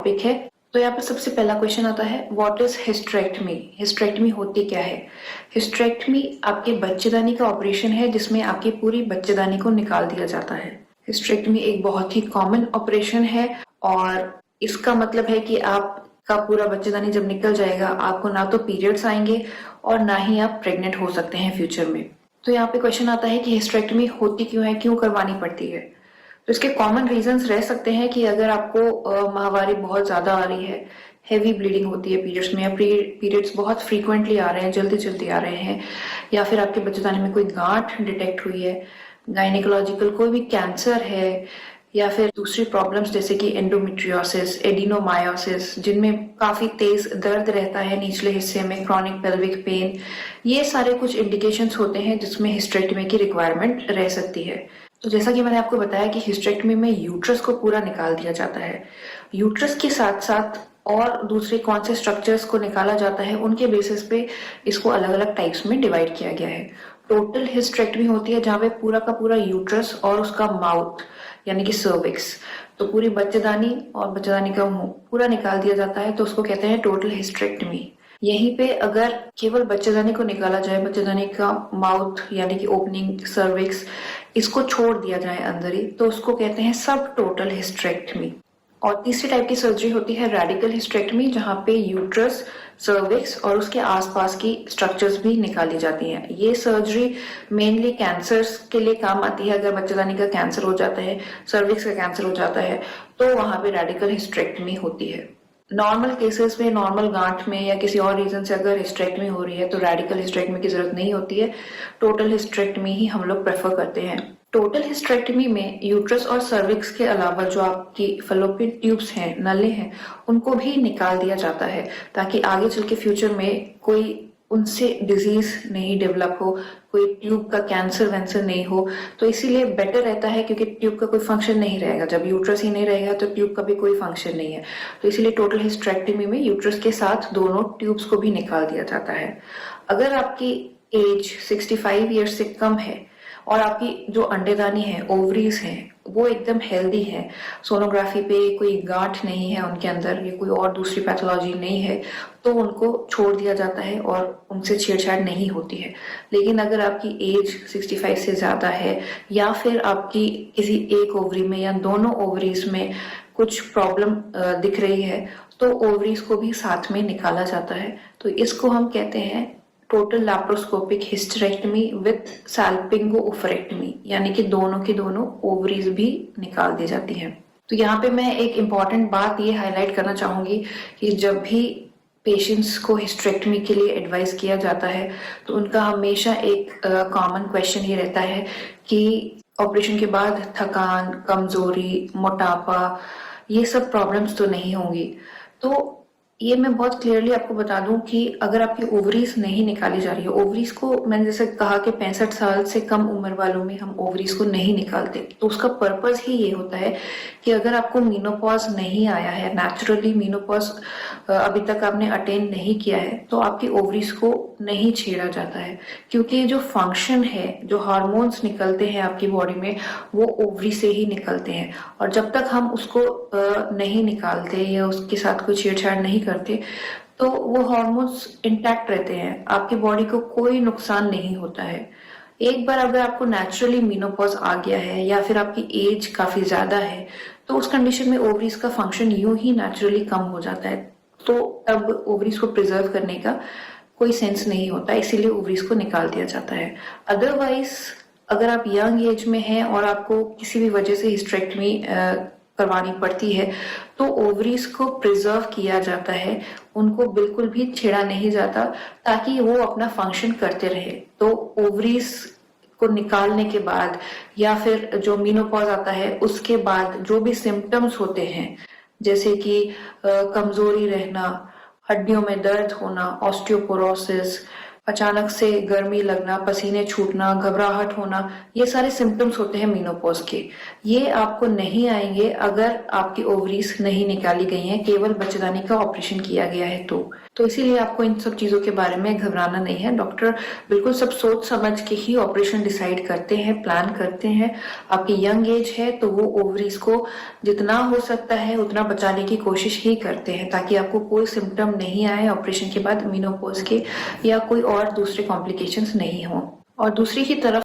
Topic है। तो यहाँ पे सबसे पहला क्वेश्चन आता है, व्हाट इज हिस्टेरेक्टमी? हिस्टेरेक्टमी होती क्या है? हिस्टेरेक्टमी आपके बच्चेदानी का ऑपरेशन है जिसमें आपकी पूरी बच्चेदानी को निकाल दिया जाता है। हिस्टेरेक्टमी एक बहुत ही कॉमन ऑपरेशन है और इसका मतलब है कि आपका पूरा बच्चेदानी जब निकल जाएगा, आपको ना तो पीरियड्स आएंगे और ना ही आप प्रेग्नेंट हो सकते हैं फ्यूचर में। तो यहाँ पे क्वेश्चन आता है कि हिस्टेरेक्टमी होती क्यों है, क्यों करवानी पड़ती है? तो इसके कॉमन रीजंस रह सकते हैं कि अगर आपको माहवारी बहुत ज्यादा आ रही है, हेवी ब्लीडिंग होती है पीरियड्स में, या पीरियड्स बहुत फ्रीक्वेंटली आ रहे हैं, जल्दी जल्दी आ रहे हैं, या फिर आपके बच्चेदानी में कोई गांठ डिटेक्ट हुई है, गायनिकोलॉजिकल कोई भी कैंसर है, या फिर दूसरी प्रॉब्लम्स जैसे कि एंडोमेट्रियोसिस, एडिनोमायोसिस, जिनमें काफी तेज दर्द रहता है निचले हिस्से में, क्रॉनिक पेल्विक पेन, ये सारे कुछ इंडिकेशंस होते हैं जिसमें हिस्टेरेक्टमी की रिक्वायरमेंट रह सकती है। तो जैसा कि मैंने आपको बताया कि हिस्टेरेक्टमी में यूट्रस को पूरा निकाल दिया जाता है। यूट्रस के साथ साथ और दूसरे कौन से स्ट्रक्चर्स को निकाला जाता है, उनके बेसिस पे इसको अलग अलग टाइप्स में डिवाइड किया गया है। टोटल हिस्टेरेक्टमी होती है जहाँ पे पूरा का पूरा यूट्रस और उसका माउथ यानी कि सर्विक्स, तो पूरी बच्चेदानी और बच्चेदानी का मुंह पूरा निकाल दिया जाता है, तो उसको कहते हैं टोटल हिस्टेरेक्टमी। यहीं पे अगर केवल बच्चेदानी को निकाला जाए, बच्चेदानी का माउथ यानी कि ओपनिंग, सर्विक्स, इसको छोड़ दिया जाए अंदर ही, तो उसको कहते हैं सब टोटल हिस्टेरेक्टमी। और तीसरी टाइप की सर्जरी होती है रेडिकल हिस्टेरेक्टमी, जहाँ पे यूट्रस, सर्विक्स और उसके आसपास की स्ट्रक्चर्स भी निकाली जाती हैं। ये सर्जरी मेनली कैंसर्स के लिए काम आती है। अगर बच्चेदानी का कैंसर हो जाता है, सर्विक्स का कैंसर हो जाता है, तो वहां पे रेडिकल हिस्टेरेक्टमी होती है। नॉर्मल केसेस में, नॉर्मल गांठ में या किसी और रीजन से अगर हिस्टेरेक्टमी हो रही है तो रेडिकल हिस्टेरेक्टमी की जरूरत नहीं होती है, टोटल हिस्टेरेक्टमी ही हम लोग प्रेफर करते हैं। टोटल हिस्टेरेक्टमी में यूट्रस और सर्विक्स के अलावा जो आपकी फलोपियन ट्यूब्स हैं, नली हैं, उनको भी निकाल दिया जाता है ताकि आगे चल के फ्यूचर में कोई उनसे डिजीज नहीं डेवलप हो, कोई ट्यूब का कैंसर वैंसर नहीं हो। तो इसीलिए बेटर रहता है, क्योंकि ट्यूब का कोई फंक्शन नहीं रहेगा। जब यूट्रस ही नहीं रहेगा तो ट्यूब का भी कोई फंक्शन नहीं है। तो इसीलिए टोटल हिस्टेरेक्टमी में यूट्रस के साथ दोनों ट्यूब्स को भी निकाल दिया जाता है। अगर आपकी एज 65 ईयर्स से कम है और आपकी जो अंडेदानी है, ओवरीज हैं, वो एकदम हेल्दी है, सोनोग्राफी पे कोई गांठ नहीं है उनके अंदर, या कोई और दूसरी पैथोलॉजी नहीं है, तो उनको छोड़ दिया जाता है और उनसे छेड़छाड़ नहीं होती है। लेकिन अगर आपकी एज 65 से ज्यादा है, या फिर आपकी किसी एक ओवरी में या दोनों ओवरीज में कुछ प्रॉब्लम दिख रही है, तो ओवरीज को भी साथ में निकाला जाता है। तो इसको हम कहते हैं टोटल लैप्रोस्कोपिक हिस्टेरेक्टमी विथ सैल्पिंगोओफरेक्टमी, यानी कि दोनों की दोनों ओवरीज भी निकाल दी जाती हैं। तो यहाँ पे मैं एक इम्पॉर्टेंट बात ये हाईलाइट करना चाहूंगी कि जब भी पेशेंट्स को हिस्टेरेक्टमी के लिए एडवाइस किया जाता है तो उनका हमेशा एक कॉमन क्वेश्चन ये रहता है कि ऑपरेशन के बाद थकान, कमजोरी, मोटापा, ये सब प्रॉब्लम्स तो नहीं होंगी। तो ये मैं बहुत क्लियरली आपको बता दूं कि अगर आपकी ओवरीज नहीं निकाली जा रही है, ओवरीज को मैंने जैसे कहा कि 65 साल से कम उम्र वालों में हम ओवरीज को नहीं निकालते, तो उसका पर्पस ही ये होता है कि अगर आपको मीनोपॉज नहीं आया है, नेचुरली मीनोपॉज अभी तक आपने अटेन नहीं किया है, तो आपकी ओवरीज को नहीं छेड़ा जाता है, क्योंकि जो फंक्शन है, जो हार्मोन्स निकलते हैं आपकी बॉडी में, वो ओवरी से ही निकलते हैं। और जब तक हम उसको नहीं निकालते या उसके साथ कोई छेड़छाड़ नहीं करते, तो वो हार्मोन्स इंटैक्ट रहते हैं, आपकी बॉडी को कोई नुकसान नहीं होता है। एक बार अगर आपको नेचुरली मीनोपॉज आ गया है या फिर आपकी एज काफी ज्यादा है, तो उस कंडीशन में ओवरीज का फंक्शन यूं ही नेचुरली कम हो जाता है, तो तब ओवरीज को प्रिजर्व करने का कोई सेंस नहीं होता, इसीलिए ओवरीज को निकाल दिया जाता है। अदरवाइज अगर आप यंग एज में हैं और आपको किसी भी वजह से हिस्टेरेक्टमी करवानी पड़ती है, तो ओवरीज को प्रिजर्व किया जाता है, उनको बिल्कुल भी छेड़ा नहीं जाता, ताकि वो अपना फंक्शन करते रहे। तो ओवरीज को निकालने के बाद या फिर जो मीनोपॉज आता है उसके बाद जो भी सिम्टम्स होते हैं, जैसे कि कमजोरी रहना, हड्डियों में दर्द होना, ऑस्टियोपोरोसिस, अचानक से गर्मी लगना, पसीने छूटना, घबराहट होना, ये सारे सिम्टम्स होते हैं मेनोपॉज के। ये आपको नहीं आएंगे अगर आपकी ओवरीज नहीं निकाली गई हैं, केवल बच्चेदानी का ऑपरेशन किया गया है तो इसीलिए आपको इन सब चीजों के बारे में घबराना नहीं है। डॉक्टर बिल्कुल सब सोच समझ के ही ऑपरेशन डिसाइड करते हैं, प्लान करते हैं। आपकी यंग एज है तो वो ओवरीज को जितना हो सकता है उतना बचाने की कोशिश ही करते हैं, ताकि आपको कोई सिम्टम नहीं आए ऑपरेशन के बाद मेनोपॉज के, या कोई और दूसरे कॉम्प्लिकेशंस नहीं हो। और दूसरी ही तरफ